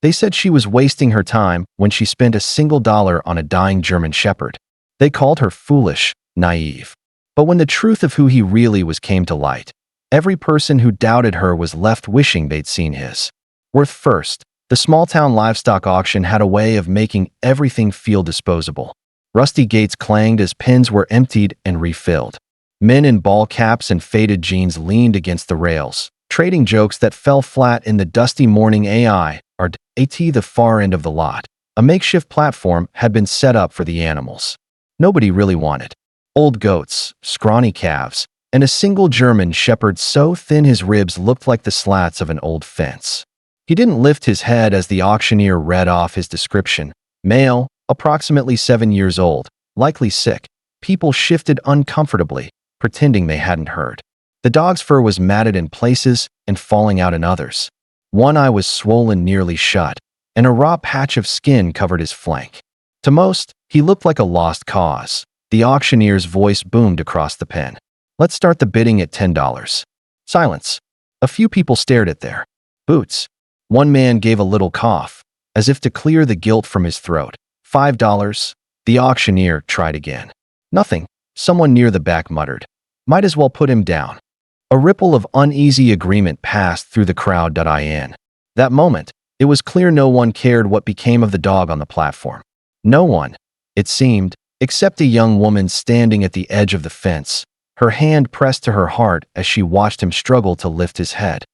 They said she was wasting her time when she spent a single dollar on a dying German Shepherd. They called her foolish, naive. But when the truth of who he really was came to light, every person who doubted her was left wishing they'd seen his worth first. The small-town livestock auction had a way of making everything feel disposable. Rusty gates clanged as pens were emptied and refilled. Men in ball caps and faded jeans leaned against the rails, trading jokes that fell flat in the dusty morning at the far end of the lot. A makeshift platform had been set up for the animals nobody really wanted. Old goats, scrawny calves, and a single German Shepherd so thin his ribs looked like the slats of an old fence. He didn't lift his head as the auctioneer read off his description. Male, approximately 7 years old, likely sick. People shifted uncomfortably, pretending they hadn't heard. The dog's fur was matted in places and falling out in others. One eye was swollen nearly shut, and a raw patch of skin covered his flank. To most, he looked like a lost cause. The auctioneer's voice boomed across the pen. "Let's start the bidding at $10. Silence. A few people stared at their boots. One man gave a little cough, as if to clear the guilt from his throat. $5. The auctioneer tried again. Nothing. Someone near the back muttered. Might as well put him down. A ripple of uneasy agreement passed through the crowd. In that moment, it was clear no one cared what became of the dog on the platform. No one, it seemed, except a young woman standing at the edge of the fence, her hand pressed to her heart as she watched him struggle to lift his head.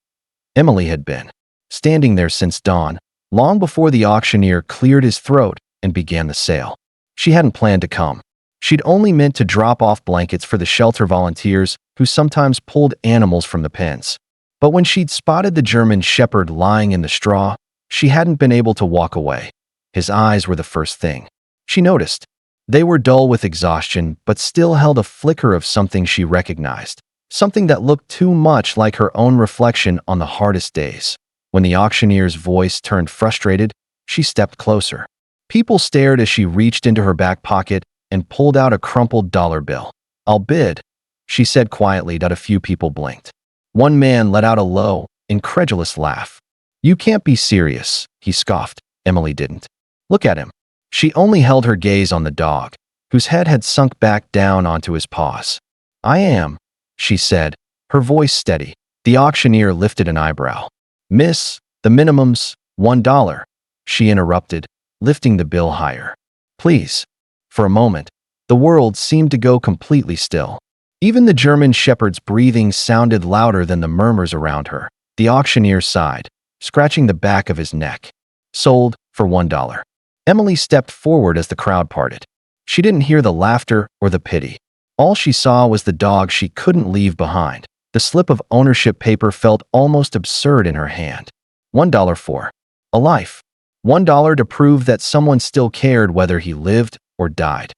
Emily had been standing there since dawn, long before the auctioneer cleared his throat and began the sale. She hadn't planned to come. She'd only meant to drop off blankets for the shelter volunteers who sometimes pulled animals from the pens. But when she'd spotted the German Shepherd lying in the straw, she hadn't been able to walk away. His eyes were the first thing she noticed. They were dull with exhaustion, but still held a flicker of something she recognized, something that looked too much like her own reflection on the hardest days. When the auctioneer's voice turned frustrated, she stepped closer. People stared as she reached into her back pocket and pulled out a crumpled dollar bill. "I'll bid," she said quietly. A few people blinked. One man let out a low, incredulous laugh. "You can't be serious," he scoffed. Emily didn't look at him. She only held her gaze on the dog, whose head had sunk back down onto his paws. "I am," she said, her voice steady. The auctioneer lifted an eyebrow. "Miss, the minimum's $1, she interrupted, lifting the bill higher. "Please." For a moment, the world seemed to go completely still. Even the German Shepherd's breathing sounded louder than the murmurs around her. The auctioneer sighed, scratching the back of his neck. "Sold for $1. Emily stepped forward as the crowd parted. She didn't hear the laughter or the pity. All she saw was the dog she couldn't leave behind. The slip of ownership paper felt almost absurd in her hand. $1 for a life. $1 to prove that someone still cared whether he lived or died.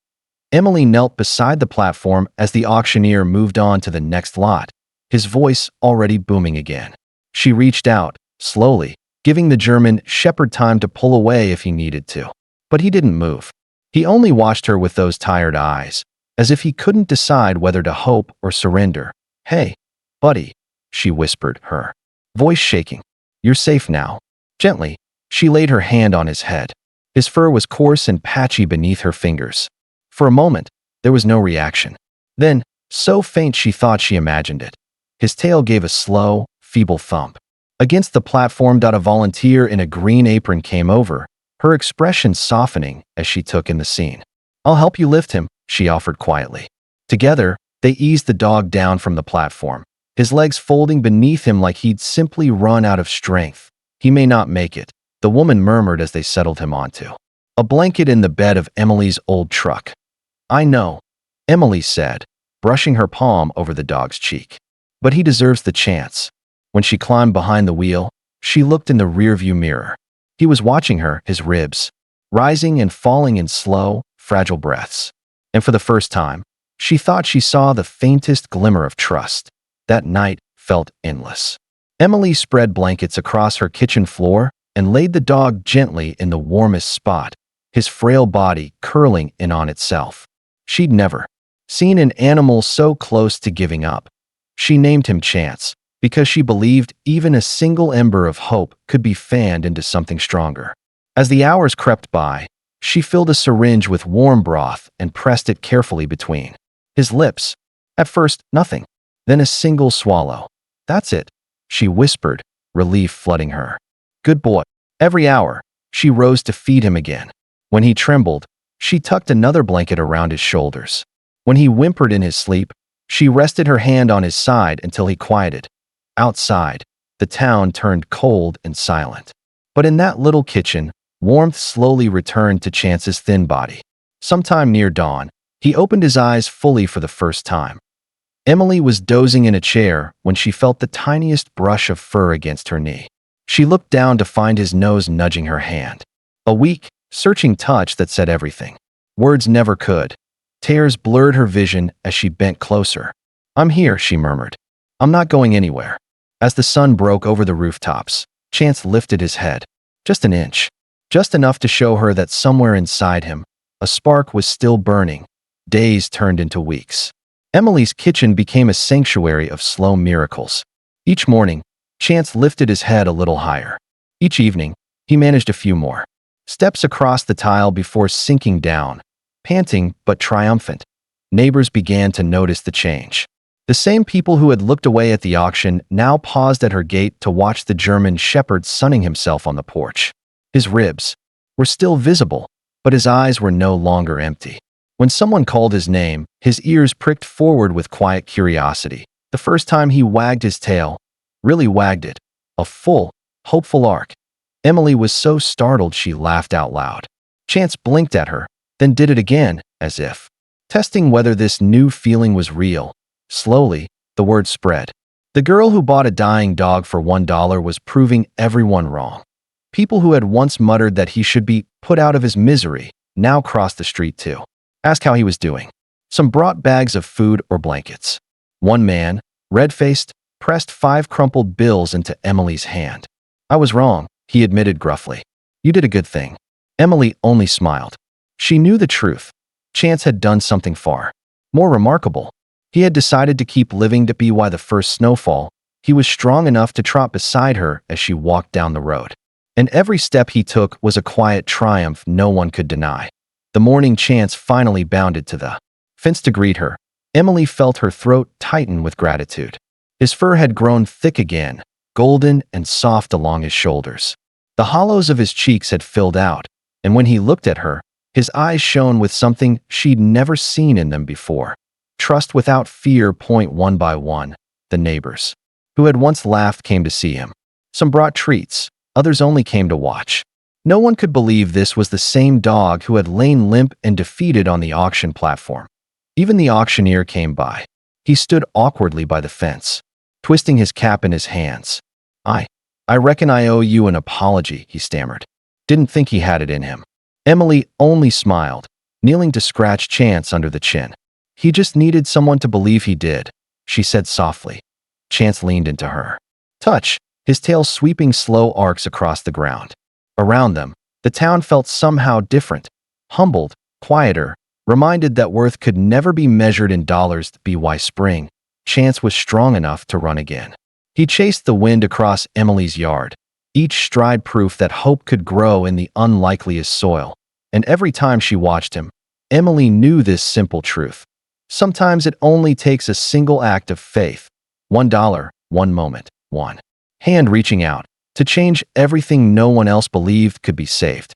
Emily knelt beside the platform as the auctioneer moved on to the next lot, his voice already booming again. She reached out, slowly, giving the German Shepherd time to pull away if he needed to. But he didn't move. He only watched her with those tired eyes, as if he couldn't decide whether to hope or surrender. "Hey, buddy," she whispered, her voice shaking. "You're safe now." Gently, she laid her hand on his head. His fur was coarse and patchy beneath her fingers. For a moment, there was no reaction. Then, so faint she thought she imagined it, his tail gave a slow, feeble thump. Against the platform. A volunteer in a green apron came over, her expression softening as she took in the scene. "I'll help you lift him," she offered quietly. Together, they eased the dog down from the platform, his legs folding beneath him like he'd simply run out of strength. "He may not make it," the woman murmured as they settled him onto a blanket in the bed of Emily's old truck. "I know," Emily said, brushing her palm over the dog's cheek. "But he deserves the chance." When she climbed behind the wheel, she looked in the rearview mirror. He was watching her, his ribs rising and falling in slow, fragile breaths. And for the first time, she thought she saw the faintest glimmer of trust. That night felt endless. Emily spread blankets across her kitchen floor and laid the dog gently in the warmest spot, his frail body curling in on itself. She'd never seen an animal so close to giving up. She named him Chance, because she believed even a single ember of hope could be fanned into something stronger. As the hours crept by, she filled a syringe with warm broth and pressed it carefully between his lips. At first, nothing. Then a single swallow. "That's it," she whispered, relief flooding her. "Good boy." Every hour, she rose to feed him again. When he trembled, she tucked another blanket around his shoulders. When he whimpered in his sleep, she rested her hand on his side until he quieted. Outside, the town turned cold and silent. But in that little kitchen, warmth slowly returned to Chance's thin body. Sometime near dawn, he opened his eyes fully for the first time. Emily was dozing in a chair when she felt the tiniest brush of fur against her knee. She looked down to find his nose nudging her hand. A weak, searching touch that said everything. Words never could. Tears blurred her vision as she bent closer. "I'm here," she murmured. "I'm not going anywhere." As the sun broke over the rooftops, Chance lifted his head. Just an inch. Just enough to show her that somewhere inside him, a spark was still burning. Days turned into weeks. Emily's kitchen became a sanctuary of slow miracles. Each morning, Chance lifted his head a little higher. Each evening, he managed a few more steps across the tile before sinking down, panting but triumphant. Neighbors began to notice the change. The same people who had looked away at the auction now paused at her gate to watch the German shepherd sunning himself on the porch. His ribs were still visible, but his eyes were no longer empty. When someone called his name, his ears pricked forward with quiet curiosity. The first time he wagged his tail, really wagged it, a full, hopeful arc. Emily was so startled she laughed out loud. Chance blinked at her, then did it again, as if testing whether this new feeling was real. Slowly, the word spread. The girl who bought a dying dog for $1 was proving everyone wrong. People who had once muttered that he should be put out of his misery now crossed the street too. Asked how he was doing. Some brought bags of food or blankets. One man, red-faced, pressed 5 crumpled bills into Emily's hand. "I was wrong," he admitted gruffly. "You did a good thing." Emily only smiled. She knew the truth. Chance had done something far more remarkable. He had decided to keep living to be why the first snowfall, he was strong enough to trot beside her as she walked down the road. And every step he took was a quiet triumph no one could deny. The morning Chance finally bounded to the fence to greet her. Emily felt her throat tighten with gratitude. His fur had grown thick again, golden and soft along his shoulders. The hollows of his cheeks had filled out, and when he looked at her, his eyes shone with something she'd never seen in them before. Trust without fear. One by one, the neighbors, who had once laughed, came to see him. Some brought treats, others only came to watch. No one could believe this was the same dog who had lain limp and defeated on the auction platform. Even the auctioneer came by. He stood awkwardly by the fence, twisting his cap in his hands. I reckon I owe you an apology," he stammered. Didn't think he had it in him. Emily only smiled, kneeling to scratch Chance under the chin. "He just needed someone to believe he did," she said softly. Chance leaned into her touch, his tail sweeping slow arcs across the ground. Around them, the town felt somehow different, humbled, quieter, reminded that worth could never be measured in dollars. By spring, Chance was strong enough to run again. He chased the wind across Emily's yard, each stride proof that hope could grow in the unlikeliest soil. And every time she watched him, Emily knew this simple truth. Sometimes it only takes a single act of faith, $1, one moment, one hand reaching out, to change everything no one else believed could be saved.